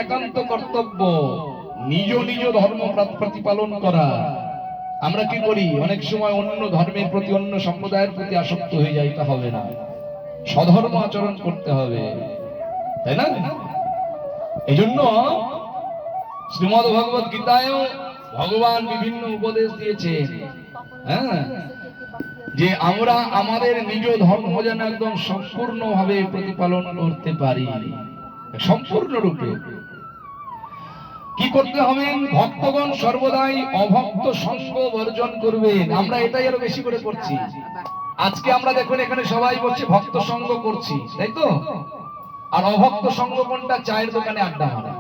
একান্ত কর্তব্য নিজ নিজ ধর্ম প্রতিপালন করা। আমরা কি করি, অনেক সময় অন্য ধর্মের প্রতি, অন্য সম্প্রদায়ের প্রতি আসক্ত হয়ে যায়। তা হবে না, স্বধর্ম আচরণ করতে হবে, তাই না? এই জন্য শ্রীমদ ভগবত গীতায়ও ভগবান বিভিন্ন উপদেশ দিয়েছেন, হ্যাঁ, যে আমরা আমাদের নিজ ধর্ম যেন একদম সম্পূর্ণভাবে প্রতিপালন করতে পারি, সম্পূর্ণরূপে। কি করতে হবে? ভক্তগণ সর্বদাই অভক্ত সঙ্গ বর্জন করবেন। আমরা এটাই আরো বেশি করে করছি। আজকে আমরা দেখুন এখানে সবাই বলছে ভক্ত সঙ্গ করছি, তাই তো? আর অভক্ত সঙ্গ কোনটা? চায়ের দোকানে আড্ডা মারা।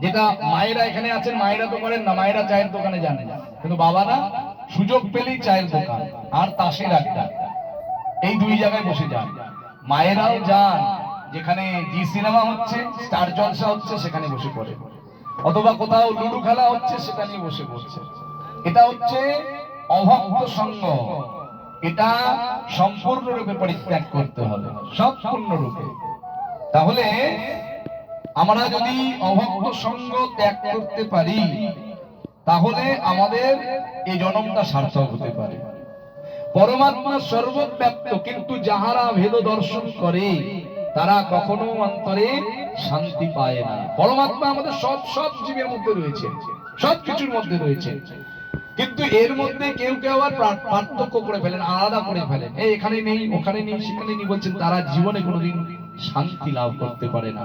যেটা মায়েরা এখানে আছেন, মায়েরা তো করেন না, মায়েরা চায়ের দোকানে জানে না, কিন্তু বাবারা সুযোগ পেলেই চায়ের দোকান আর তাসের আড্ডা, এই দুই জায়গায় বসে যান। মায়েরাও যান যেখানে জি সিনেমা হচ্ছে, স্টার জলসা হচ্ছে, সেখানে বসে পড়ে, অথবা কোথাও লুডু খেলা হচ্ছে সেখানে বসে পড়ছে। এটা হচ্ছে অভক্ত সঙ্গ। এটা সম্পূর্ণরূপে পরিত্যাগ করতে হবে, সম্পূর্ণরূপে। তাহলে আমরা যদি অভক্ত সঙ্গ ত্যাগ করতে পারি, তাহলে আমাদের এই জন্মটা সার্থক হতে পারে। পরমাত্মা সর্বব্যাপ্ত, কিন্তু যাহারা ভেদ দর্শন করে তারা কখনো অন্তরে শান্তি পায় না। পরমাত্মা আমাদের সব জীবের মধ্যে রয়েছে, সব কিছুর মধ্যে রয়েছে, কিন্তু এর মধ্যে কেউ কেউ আবার পার্থক্য করে ফেলেন, আলাদা করে ফেলেন, এই এখানে নেই, ওখানে নেই, সেখানে নেই, বলছেন তারা জীবনে কোনোদিন শান্তি লাভ করতে পারে না।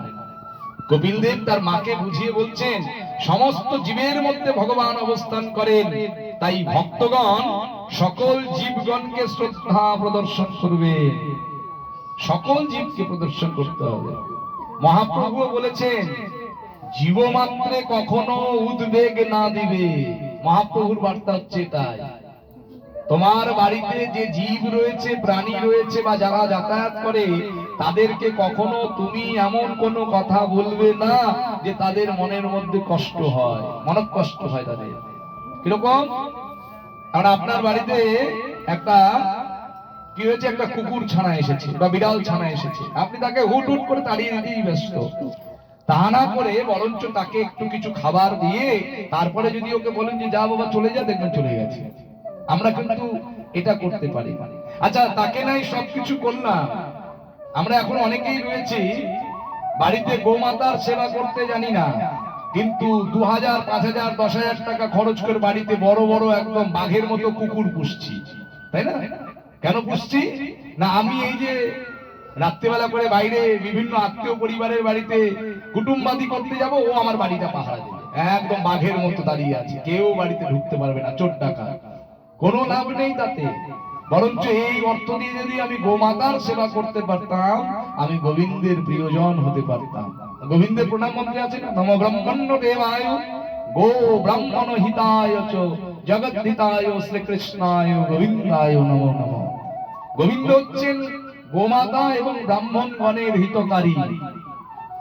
কপিল দেব তার মাকে বুঝিয়ে বলছেন, সমস্ত জীবের মধ্যে ভগবান অবস্থান করেন, তাই ভক্তগণ সকল জীবগণকে শ্রদ্ধা প্রদর্শন করবে, সকল জীবকে প্রদর্শন করতে হবে। মহাপ্রভু বলেছেন, জীবমাত্রে কখনো উদ্বেগ না দিবে। মহাপ্রভুর বার্তা হচ্ছে তাই। তোমার বাড়িতে যে জীব রয়েছে, প্রাণী রয়েছে, বা যারা যাতায়াত করে, তাদেরকে কখনো তুমি এমন কোনো কথা বলবে না যে তাদের মনের মধ্যে কষ্ট হয়, মনত কষ্ট হয় তাদের। কিরকম? কারণ আপনার বাড়িতে একটা কি হয়েছে, একটা কুকুর ছানা এসেছে বা বিড়াল ছানা এসেছে, আপনি তাকে হুট হুট করে তাড়িয়ে দিতেই ব্যস্ত। তা না করে বরঞ্চ তাকে একটু কিছু খাবার দিয়ে তারপরে যদি ওকে বলেন যে যা বাবা চলে যা, দেখবেন চলে গেছে। আমরা কিন্তু এটা করতে পারি। আচ্ছা, তাকে নাই সবকিছু করলাম, আমরা এখন অনেকেই রয়েছি বাড়িতে গোমাতার সেবা করতে জানি না, কিন্তু 2000, 5000, 10,000 টাকা খরচ করে বাড়িতে বড় বড় একদম বাঘের মতো কুকুর পুষছি, তাই না? কেন পুষছি না? আমি এই যে রাত্রিবেলা করে বাইরে বিভিন্ন আত্মীয় পরিবারের বাড়িতে কুটুম্বাদি করতে যাব, ও আমার বাড়িটা পাহারা দেবে, একদম বাঘের মতো দাঁড়িয়ে আছে, কেউ বাড়িতে ঢুকতে পারবে না, চোর ডাকাত। কোনো লাভ নেই তাতে, বরঞ্চ এই অর্থ দিয়ে যদি আমি গোমাতার সেবা করতে পারতাম, আমি গোবিন্দের প্রিয়জন হতে পারতাম। গোবিন্দের প্রণাম মন্ত্রে আছে না, নম ব্রহ্মণ্য দেবায় গো ব্রাহ্মণ হিতায় চ জগৎ হিতায় শ্রীকৃষ্ণায় গোবিন্দায় নমো নমঃ। গোবিন্দ হচ্ছেন গোমাতা এবং ব্রাহ্মণগণের হিতকারী।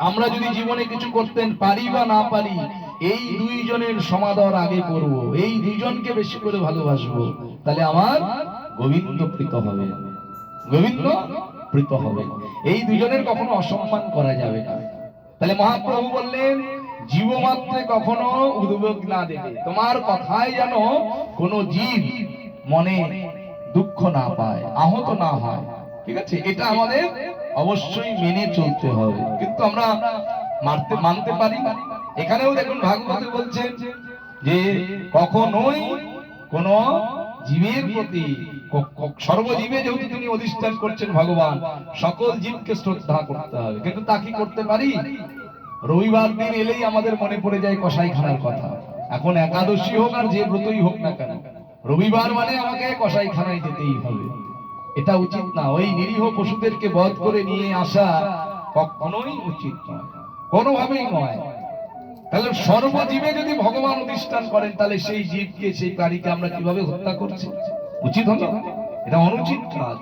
আমরা যদি জীবনে কিছু করতে পারি বা না পারি, এই দুইজনের সমাদর আগে করব, এই দুইজনকে বেশি করে ভালোবাসবো, তাহলে আমার গোবিন্দ প্রীত হবে, গোবিন্দ প্রীত হবে। এই দুজনের কখনো অসম্মান করা যাবে না। তাহলে মহাপ্রভু বললেন, জীবমাত্রে কখনো উদ্বেগ না দেবে, তোমার কথায় যেন কোনো জীব মনে দুঃখ না পায়, আহত না হয়, ঠিক আছে? এটা আমাদের অবশ্যই মেনে চলতে হবে, কিন্তু আমরা মানতে পারি না। এখানেও দেখুন ভাগবতে বলছেন যে কখনোই কোন জীবের প্রতি, সর্বজীবে যেহেতু তিনি অধিষ্ঠান করছেন ভগবান, সকল জীবকে শ্রদ্ধা করতে হবে, কিন্তু তা কি করতে পারি? রবিবার দিন এলেই আমাদের মনে পড়ে যায় কসাইখানার কথা। এখন একাদশী হোক আর যে ব্রতই হোক না কেন, রবিবার মানে আমাকে কসাইখানায় যেতেই হবে। এটা উচিত না। ওই নিরীহ পশুদেরকে বধ করে নিয়ে আসা কখনোই উচিত নয়, কোনোভাবেই নয়। তাহলে সর্বজীবে যদি ভগবান অধিষ্ঠান করেন, তাহলে সেই জীবকে, সেই প্রাণীকে আমরা কিভাবে হত্যা করছি? উচিত হলো? এটা অনুচিত কাজ,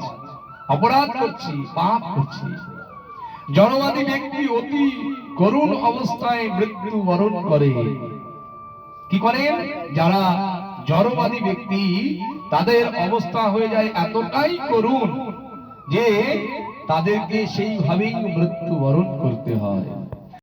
অপরাধ করছি, পাপ করছি। জড়বাদী ব্যক্তি অতি করুণ অবস্থায় মৃত্যু বরণ করে। কি করে? যারা জড়বাদী ব্যক্তি, তাদের অবস্থা হয়ে যায় এতটাই করুণ যে তাদেরকে সেইভাবেই মৃত্যু বরণ করতে হয়।